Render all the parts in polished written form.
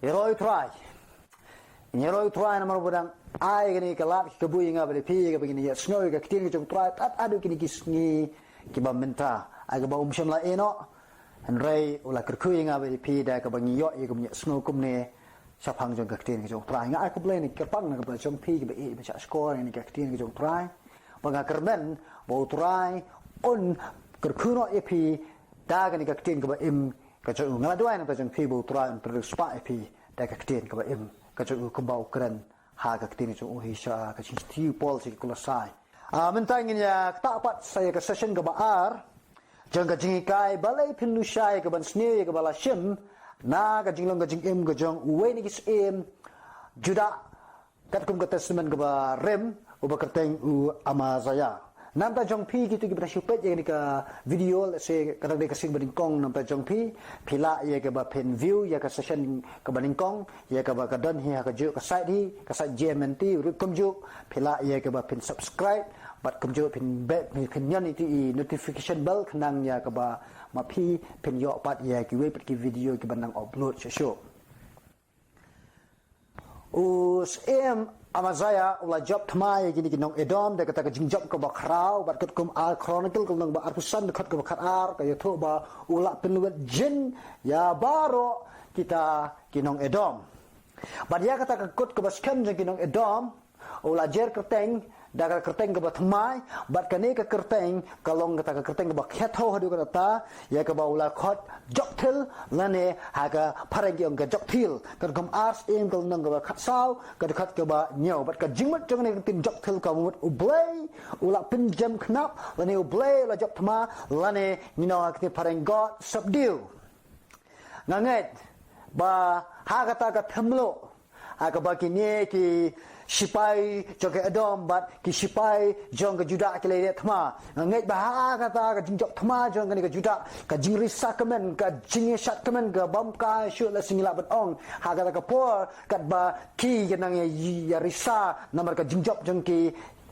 Heroi try. Heroi try nama orang ai kini kelap kebui ngah berpi ke begini ya snow ke kini jom try tat adu kini kisni kiba menta aga ba umsham la eno Henry ulah kerkui ngah berpi dah ke bangi yo ye ke snow kumne sapang jong ke kini jom try ngah aku boleh ni kerpang ngah ke jom pi ke be baca skor ni ke kini jom try banga kerben bau try on kerkuno ye pi dah kini ke kini ke ba im ke jom ngah dua ni jom pi bau try terus spa pi dah ke kini ke ba im ke jom kembau keren haga ketini jong uhisha ke sniew pol si kulasai mentangin ya tapat saya ke session ke baar jang ke jingikai balai phin lushia ke ban sniew ke bala shim na ke jinglong ke jingim ke jong uwe ni kis em juda kat kum ke testament ke ba rem uba kerteng u amazaya namta jong pi gitu ki bersyupet yang ni ke video se kadang de kasing beningkong namta jong pi pila ye ke ba pen view ya ke session ke beningkong ya ke ba kadon hi ka ju ke site hi ke site gmnt rut kumju pila ye ke ba pen subscribe bat kumju pen bet pen yan itu notification bell kenang ya ke ba ma pi pen yo pat ya ki we ki video ki bandang upload show us amazaya ulah job thamai gini kinong edom de kata jing job ko ba khrau bat kum al chronicle ko nang ba arpusan de khat ko khat ar ka yatho ba ulah penwet jin ya baro kita kinong edom bat ya kata kut ko ba skam jing kinong edom ulah jer kerteng dagal kerteng ko ba thamai bat kane ka kerteng kalong kata kerteng ko ba khetho hadu kata ya ka ba ulah khot jokthil lane haga paragi ong ka jokthil kan kom ars em ko nang ko ba khat sau ka khat ko ba nyau bat ka jingmat jong ne tin jokthil ka mut ublay ulah pinjam knap lane ublay la jok thama lane ninaw ka pareng god subdue nganget ba haga ta ka thamlo haga ba kini ki sipai jong ke edom bat ki sipai jong ke juda ke le thma ngai ba kata ka jingjok thma jong ke juda ka jingri sakmen ka jingi sakmen ka bam ka shu la singila bat ong ha kata ka por kat ba ki ke nang ya risa namar ka jingjok jong ki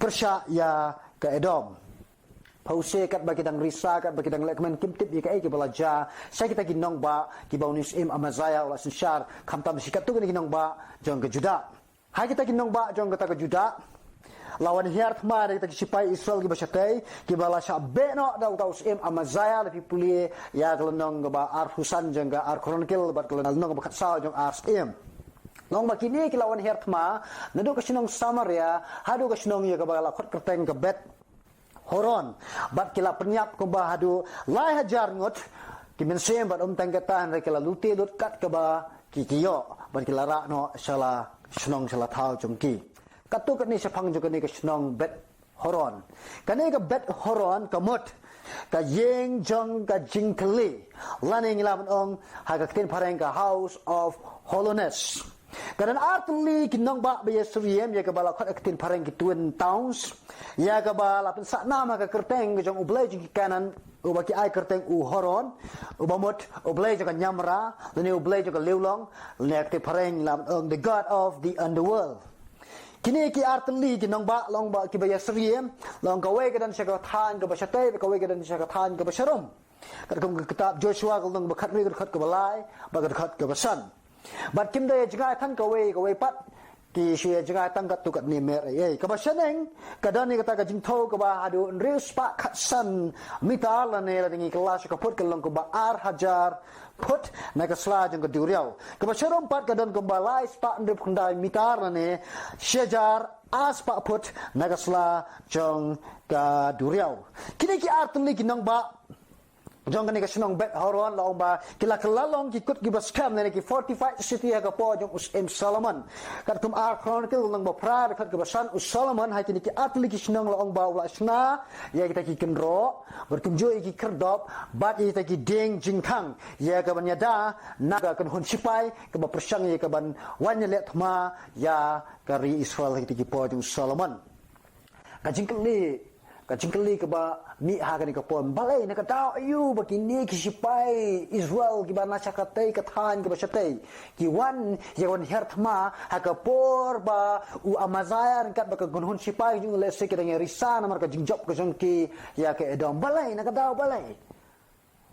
persya ya ke edom pause kat ba kidang risa kat ba kidang lekmen kimtip ye ka ai ke balaja saya kita kinong ba ki bonus im amazaya wala sinshar khamtam sikat tu ke kinong ba jong ke juda hai kita kinong ba jong kata ke juda lawan hiart ma kita sipai Israel ki bashatai ki bala sha beno da utaus em amazaya lepi puli ya kelonong ba ar husan jong ga ar chronicle bat kelonong ba khatsa jong ar em long ba kini ki lawan hiart ma nado ka sinong samaria hadu ka sinong ye ka bala khot kerteng ke bet horon bat kila penyap ko ba hadu lai hajar ngot ki mensem bat tang katan re kila luti lut kat ke ba ki kiyo bat kila ra no sala snong sala thau jongki katu kani sapang jo kani ka snong bet horon kani ka bet horon kamut ka yeng jong ka jingkli laning lam ong ha ka tin pareng ka house of holiness kanan artli kinong ba be suriem ya ka bala khat aktin pareng ki twin towns ya ka bala pen sa nama ka kerteng jong ublai jing kanan ubaki ai kerteng u horon ubamot ublai jong nyamra lene ublai jong leulong lene aktin pareng lam ong the god of the underworld kini ki artli kinong ba long ba ki ba suriem long ka we kadan sya ka than ka ba shatay ka we kadan sya ka than ka ba sharom kadang kitab Joshua kalong ba khat we khat ka balai ba khat ka ba san bat kim day jga thang ka we pat ki shye jga tang kat tu kat ni mer ye ka ba shaneng kadani kata ka jing tho ka ba hadu reus pa khat san mital ne la dingi kelas ka put kalong ka ba ar hajar put na ka sla jong ka duriau ka ba sharom pat ka don ka ba lai spa ndep khundai mitar ne shejar as pa put na ka sla jong ka duriau kini ki artli kinong ba jong kani ka sinong bet horon la ba kila kelalong ki kut ki baskam ne ki 45 city ka po jong us em Solomon kat kum ar chronicle nang ba pra kat ka basan us Solomon ha kini ki atli ki sinong la ba wala sna ya kita ki kenro berkum jo ki kerdop bat kita ki ding jingkhang ya ka ban yada na ka kan hun sipai ka ba persang ya ka ban wan le thma ya ka ri Israel ki po jong Solomon ka jingkeli ke ba mi ha kan ka pon balai na ka tao ayu ba kini ki sipai Israel ki ba na chakatai ka than ki ba chatai ki wan ya wan herthma ha ka por ba u amazaya kan ba ka gunhun sipai jung le se ki dang risa na mar ka jingjop ka jong ki ya ke edom balai na ka tao balai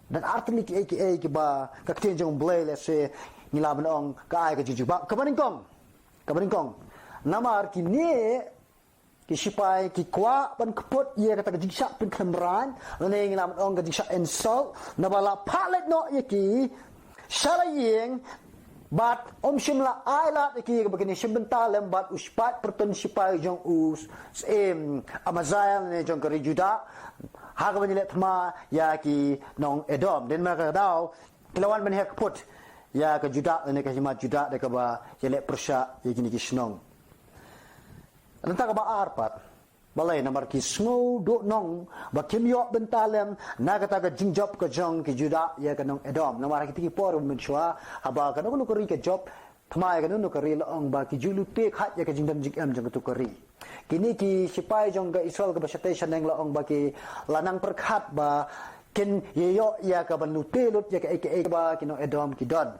dan artli ki ba ka tin jong balai le se ngila benong ka ai ka jujubak kabaningkong namar kini ki sipai ki kwa ban keput ye kata ka jingsak pin kemran lene ngila benong ka jingsak insult na bala palet no ye ki salayeng bat shimla ai la ki ka begini shimbenta lem bat uspat pertun sipai jong us amazaya ne jong ka juda ha ka banile thma ya ki nong edom den ma ka dau lawan ban hek put ya ka juda ne ka hima juda de ka ba yele persya ye gini ki snong nanta ka ba arpat balai namar ki snow do nong ba kim yo bentalem na ka ta ka jingjop ka jong ki juda ya ka nong edom namar ki por men chwa aba ka no ko ri ka job thmai ka no ko ri long ba ki julu te khat ya ka jingdam jing am jong tu ko ri kini ki sipai jong ka israel ka ba station nang long ba ki lanang perkhat ba kin ye yo ya ka ban lute lut ya ka ba ki no edom ki don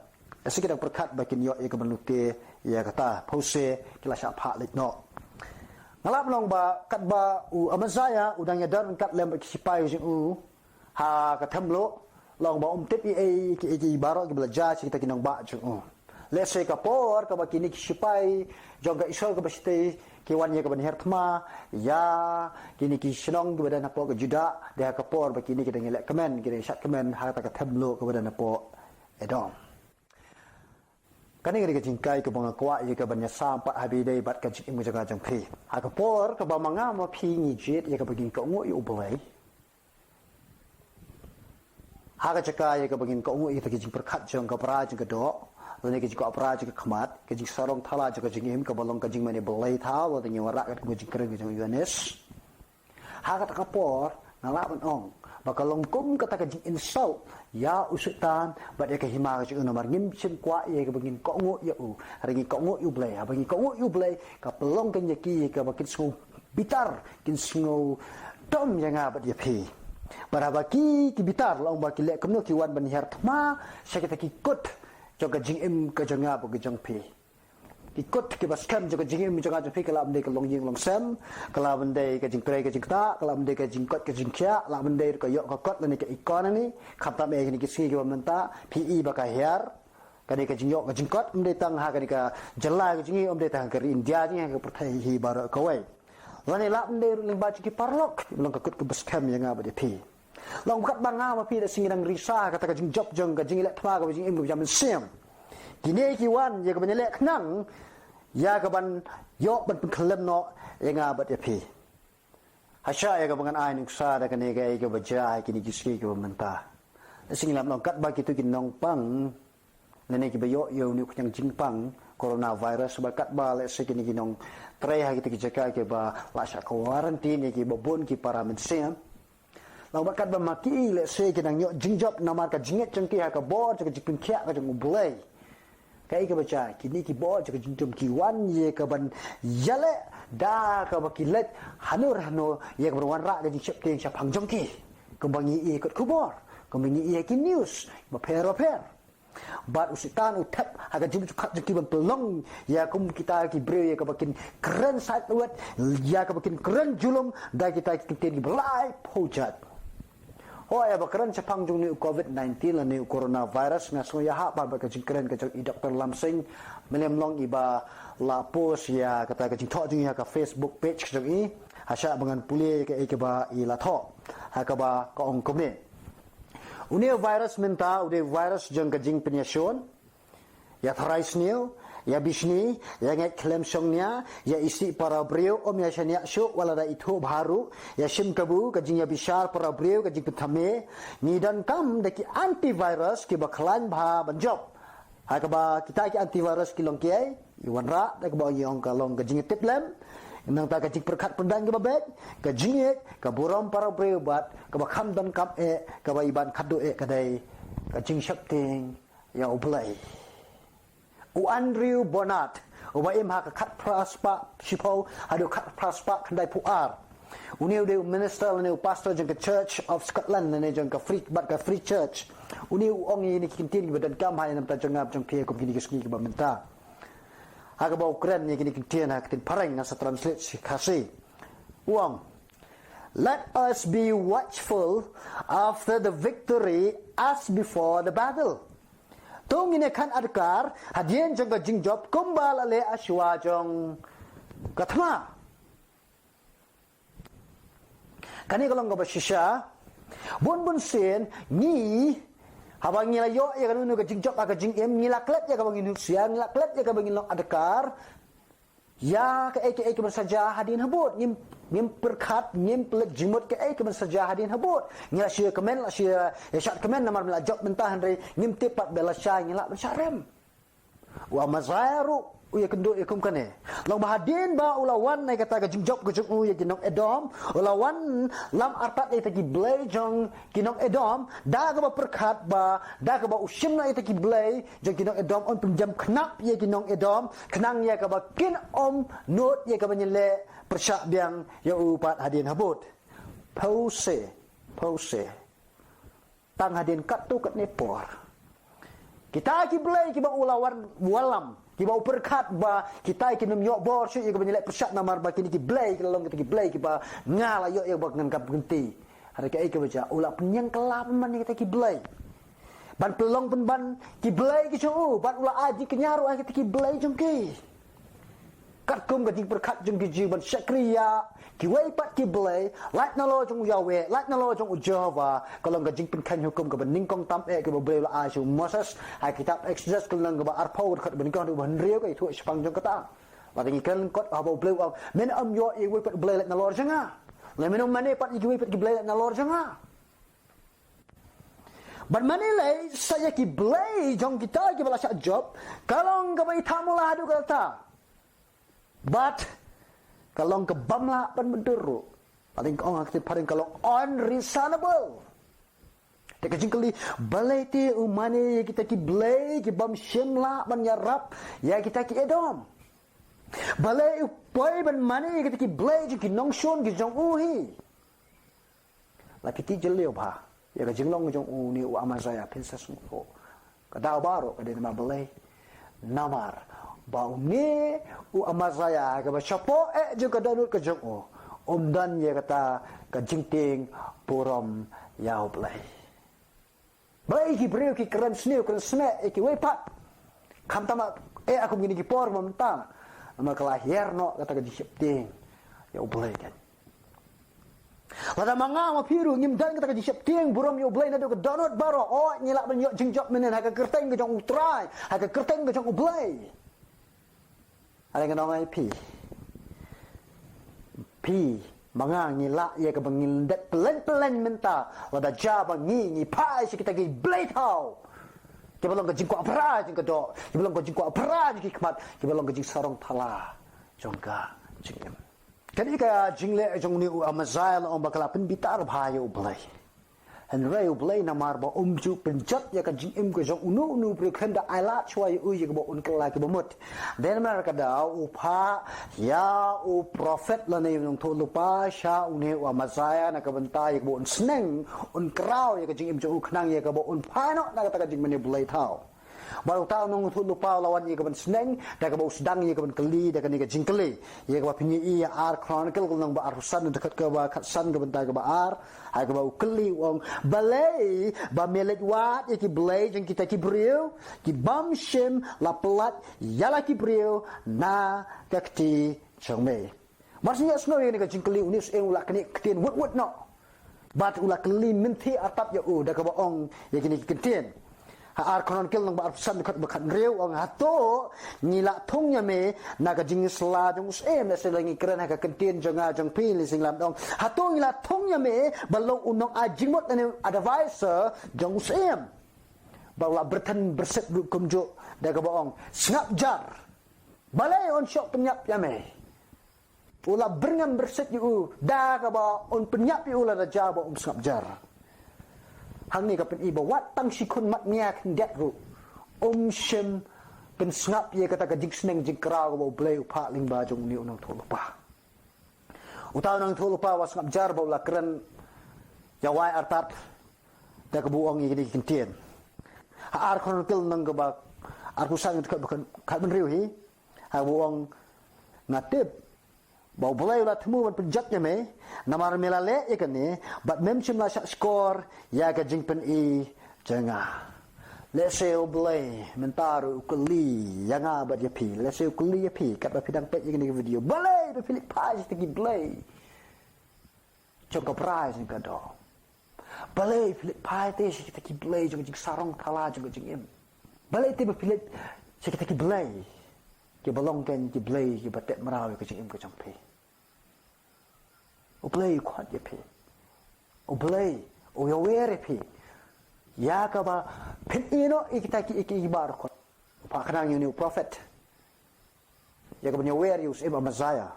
asik kita perkat bakin yo ya kebenute ya kata pose kila syak pak lit no ngalap long ba kat ba u amazaya udang ya dan kat lem ki sipai jing u ha ka thamlo long ba tip ki baro ki belajar kita kinong ba jing u let's say ka por ka bakini ki sipai jong ka isol ka basite ki wan ya ka ban hertma ya kini ki snong ki badan apo ka juda dia ka por bakini kita ngelek komen kita syak komen ha ta ka thamlo ka badan apo edom kani ngari jingkai ke bang kwa ye ke banya sampat habidai bat ka jing jaga jang phi ha ka por ka ba manga ma phi ni jet ye ka bagin ka ngo yu bolai ha ka chaka ye ka bagin ka ngo ye ta jing perkhat jang ka pra jing ka do ne ke jing ka pra jing ka khmat ke jing sarong thala jing ka jing him ka balong ka jing mane balai tha wa ta nyawara ka jing kreng jing yuanes ha ka ta ka por na la ban ong bakalong kum kata ka jing insult ya usutan bat ya ka hima ka jing nomar ngim sim kwa ye ka bagin ko ngo ya u ringi ko ngo yu blai ha bagin ko ngo yu blai ka pelong kan yaki ka bakin sungu bitar kin sungu tom yanga bat ya phi baraba ki bitar long ba ki le kamno ki wan ban her thma sakita ki kut joga jing im ka janga ba ka jang phi ikut ke baskan juga jing mi jaga jing kala amde ka long jing long sem kala bende ka jing pre ka jing ta kala bende ka jing kot ka jing kya la bende ka yo ka kot ni ka economy khata me ni ki si ki menta pe ba ka her ka ni ka jing yo ka jing kot amde tang ha ka ni ka jala ka jing amde tang ka india jing ka perthai hi bar ka wai lani la bende ling ba ki parlok long ka kut ka baskan yang ba de pe long kat banga ma pi da singirang risa kata ka jing job jong ka jing le thma ka jing im ka jam sem kini ki wan ye ka banele knang ya ka ban yo ban klem no yenga bat ya phi hasha ya ka bangan ai ning sa da ka ne ga ka baja kini ki ski ka menta sing lam long kat ba ki tu kin nong pang ne ki ba yo ni ku yang jing pang coronavirus ba kat ba le se kini ki nong trai ha ki jaka ke ba la sha quarantine ki ba bon ki para men sem long ba kat ba maki le se ki nang yo jing job na mar ka jinget jeng ki ha ka bo ka jing kya ka jeng bulai kai ka baca kini ki bo ka jingtum ki wan ye ka ban yale da ka bakilet hanur ye ka wan ra ka jing chep teng sha pangjong ki ka bangi ye ka kubor ka bangi ye ki news ba per bat usitan utap aga jim khat ki ban pelong ya kum kita ki bre ye ka bakin keren sat wet ya ka bakin keren julum da kita ki ten belai pojat oh ya bakaran cepang jung ni COVID-19 la ni coronavirus nga so ya ha ba ka jingkren ka Dr. Lamsing Mylliemumlong iba la post ya kata ka jing tho jung ya ka Facebook page jung i hasya bangan puli ke ba i la tho ha ka ba ka ong komen uni virus menta ude virus jung ka jing penyasion ya tharai sniew ya bisni ya ngai klem songnya ya isi para brio om ya shania shu wala da itu baru ya sim kabu ka jing ya bishar para brio ka jing thame ni dan kam de ki antivirus ki baklan bha banjob ha ka ba kita ki antivirus ki long kiai iwan ra da ka ba yong ka long ka jing tiplem nang ta ka jing perkhat pendang ki babet ka jing ka borom para brio bat ka ba kham dan kap ka ba iban khadu ka dai ka jing shapting ya ublai Andrew Bonat uba im ha ka khat praspa shipo hadu khat praspa khandai puar uni de minister ne pastor jeng ka Church of Scotland ne jeng ka free church uni ong ni kintin badan kam ha nam ta jengap jeng phe ko kini ski ba menta ha ka ba Ukraine ni kini kintin ha kitin parang na sa translate si khasi uang let us be watchful after the victory as before the battle tung ini kan adkar hadian jong ka jing job kumbal ale aswa jong kathma kani kalong ka bashisha bun sen ni habang nila yo ya kan nu ka jing job ka jing em nila klet ya ka bangin siang nila klet ya ka bangin long adkar ya ke eke bersaja hadin habut ngim perkat ngim pelet jimut ke eke bersaja hadin habut ngila sia kemen la sia ya syat kemen namar mela job mentah andre ngim tepat bela syai ngila bersarem wa mazairu uya kendo ikum kane long bahadin ba ulawan nai kata ka jingjob ka jung uya kinong edom ulawan lam arpat ai taki blay jong kinong edom da ka ba perkat ba da ka ba usim na ai taki blay jong kinong edom on pinjam knap ye kinong edom kenang ye ka ba kin not ye ka ba nyele persyak biang ya upat hadin habut pause tang hadin kat tu kat nepor kita ki blay ki ba ulawan walam kiba perkat ba kita ikin nyok bor syuk ikin nyelek persyak namar ba kini ki blay kalau kita ki blay kiba ngala yok ya ba ngan kap genti hari ka ikin baca ulah penyang kelap man kita ki blay ban pelong pen ban ki blay ki chu ban ulah aji kenyaru kita ki blay jongki kat kum ka jing perkat jong ki jiban syakriya ki wei pat ki blay lak na lo jong yawe lak na lo jong ujava kalau ka jing pen kan hukum ka bening kong tam ki ba blay la asu moses ha kitab exodus kalau ka ba arpau kat bening kong ban riau ka itu sepang jong kata watangi kan kot ha ba blay men yo e wei pat blay lak na lo janga le menom mane pat ki wei pat ki blay lak na lo janga ban mane le saya ki blay jong kita ki bala syak job kalau ka bai tamula adu kata but kalau ke bamla pan benduru paling orang aktif paling kalau unreasonable dekat jingkali balai ti umane kita ki blay ki bam shimla ban yarap ya kita ki edom balai upoi ban mane kita ki blay ki nongshon ki jong uhi la kiti jelio ba ya ka jinglong jong u ni u amazaya princess ko kada baro kada nama balai namar bau ni u amazaya ka ba chapo je ka danut ka jong dan ye kata ka jingting purom yau blai blai ki breu ki keren sniew keren sme ki wepat kam tama aku begini ki por mamta nama kelahir no kata ka jingting yau blai kan lada manga ma piru ngim dan kata ka jingting purom yau blai na do ka danut baro nyilak ben yo jingjok menen ha ka kerteng ka jong utrai ha ka kerteng ka jong blai ada yang nongai pi manga ngila ye ka bangil dat pelan menta wada jaba ngi pai si kita gi blade how ke belong ka jingko apra jing ka do ke belong ka jingko apra jing kmat ke belong ka jing sarong thala jongka jingem kan ika jingle jong ni amazail on bakala pen bitar bhayo blai han reu blai namar ba ju penjat ya ka jingem ka jong unu prekhanda ala chwai u ye ka ba un kala ke bomot den mar ka da upha ya u prophet la ne nong tho lupa sha une wa mazaya na ka banta ye ka ba un sneng un krau ye ka jingem jo khnang ye ka ba un pha no na ka jing mane blai thau baru tahu nong tho lupa lawan ye ka ban sneng da ka ba usdang ye ka ban kali da ka ni ka jingkali ye ka ba pinyi ya ar chronicle nong ba arusan dekat ka ba khatsan ka banta ka ba ar ha ka ba ukli wong balei ba melet wat ye ki blai jeng kita ki briu ki bam shim la pelat yala ki briu na kakti chongme maksudnya snow ye ni ka jingkali unis eng ulak ni ketien wut no bat ulak keli menti atap ya da ka ba ong ye kini ketien ar konon kil nang ba arsan dekat bekat reu ong hato ngila thongnya me naga jing sla jong em na selangi keren ha ka kentien jonga jong pin li singlam dong hato ngila thongnya me balong unong ajingmot ane advisor jong em bawa bertan berset kumjo daga baong ngap jar balai on shop penyap ya me ula bringam berset yu daga ba on penyap yu la da jaba ngap jar hang ni ka pen iba wat tang sikun mat nia kendet ru shem pen snap ye kata ka jing sneng jing kra go blay upha ling ba jong ni unang tholupa utaw nang tholupa was ngap jar ba la kren yawai artat da ka buong ye ni kentien ar khon kil nang ga ba ar kusang ka ka ben riu hi ha buong ngatip bau boleh ulat temu ban penjatnya me namar melale ikan ni bat mem chim la skor ya ka jingpen i jenga let's say Balei mentaru ukuli yang abad ya pi let's say ukuli ya pi kat ba pidang pet yang ni video Balei ba Philip Page tegi Balei jong prize ni ka do Balei Philip Page te tegi Balei jong sarong thala jong im Balei te ba Philip tegi Balei ke balong ken ki Balei ki batet maraw ke im ke jong pi o Balei kwat ya pi o Balei o ya were pi ya kaba phin ino ikitaki ikibar ko pa kanang yun prophet ya kaba nyawer yus iba mazaya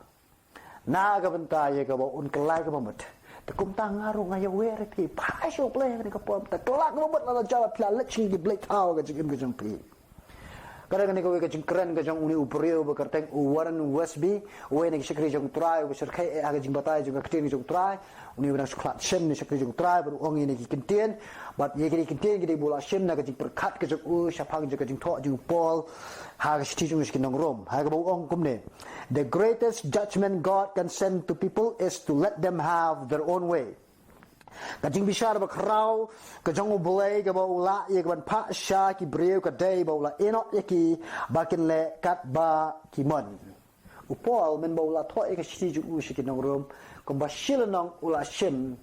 na gabanta ya kaba un kelai kaba mat te kum tangaru ngaya wer pi pa sho play ni ka pom ta kelak mo mat la jawa pla leching di blade tau ga jing jing pi kadang ni ko ga jing keren ga jong uni uprio ba karteng uwaran usb we ni shikri jong try ba shirkai aga jing batai jong ktin jong try uni bana sklat shem ni shikri jong try ba ong ni ki kintien but ye ki kintien ki bola shem na ga jing perkat ga jong shapang ga jing tho jing pol ha ga shiti jong skin nong rom ha ga ong kum ne the greatest judgment God can send to people is to let them have their own way kajing bishar ba khrau kajong Balei ka ba ula ye ka ban pha sha ki breu ka dei ba ula eno ye ki ba kin le kat ba ki mon upol men ba ula tho e ka shi ju u shi ki nong rom ko ba shil nong ula shim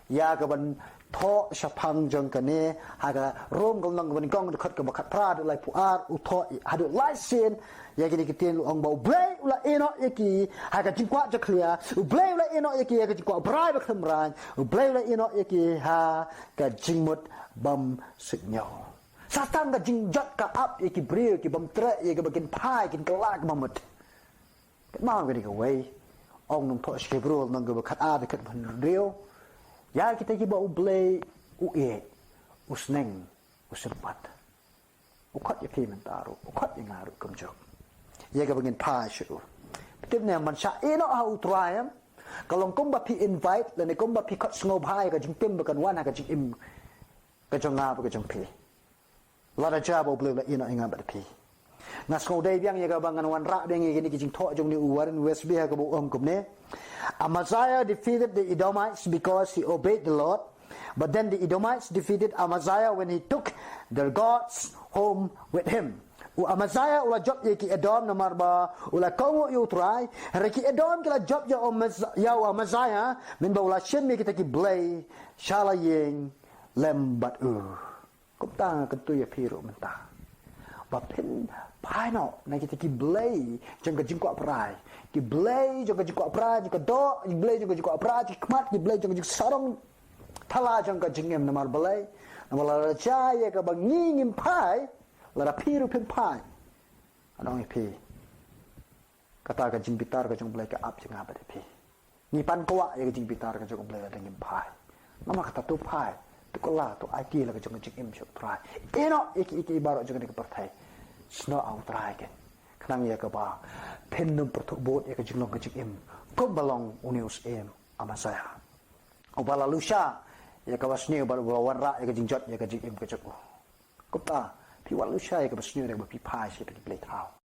ya ka ban tho sha phang jong ka ne ha ka rom gong nong ban gong khat ka ba khat pra du lai pu ar u tho ha du lai sin ya ki ki tin ong ba Balei ula eno ye ki ha ka jing kwa ja clear Balei ula eno ye ki ya ka jing kwa brai ba kham ran Balei ula eno ye ki ha ka jing mut bam sniew satan ka jing jot ka up ye ki breu ki bam tre ye ka bakin pai kin kelak mamut kat ma ga ka wei ong nong tho ske bro nong ga khat a de khat ban reu ya kita ki ba Balei u e usneng userpat ukhat ye ki mentaru ukhat ye ngaru kum jok ya ga bagin pa shu tip ne man sha eno au triam kalong kum ba pi invite le ne kum ba pi khat snob hai ga jing tim ba kan wan ha ga jing im ga jong nga ba ga jong pi la da ja bo blue la eno inga ba pi na sko dei byang ya ga bangan wan ra deng ye ni jing tho jong ni uwarin usb ha ga bo ong kum ne Amaziah defeated the Edomites because he obeyed the Lord, but then the Edomites defeated Amaziah when he took their gods home with him. Amaziah ula job ye ki Edom nomor ba ula kongo yu try reki Edom kila job ya Amaziah min ba ula shem kita ki Balei shala yeng lembat kupta ketu ye piru mentah ba pin pai no na kita ki Balei jeng ka jing kwa prai ki Balei jeng ka jing kwa prai ki do ki Balei jeng ka jing kwa prai ki kmat ki Balei jeng ka jing sarong thala jeng ka jing em nomor Balei nomor la cha ye ka ba nging pai la piru pin pai anong pi kata ka jing bitar ka jong Balei ka ap jing apa de pi ni pan kwa ye ka jing bitar ka jong Balei la ngim pai nama kata tu pai tu kola tu IT la ka jong jing im shop try eno iki baro jong ka partai sno au try ke kanang ye ka ba pen num per tu bot ye ka jing long ka jing im ko balong unius em Amaziah o bala lushia ye ka sniew ba wan ra ye ka jing jot ye ka jing im ka jok ko ta pi wal lushia ye ka sniew ye ka pi pai she ka Balei thao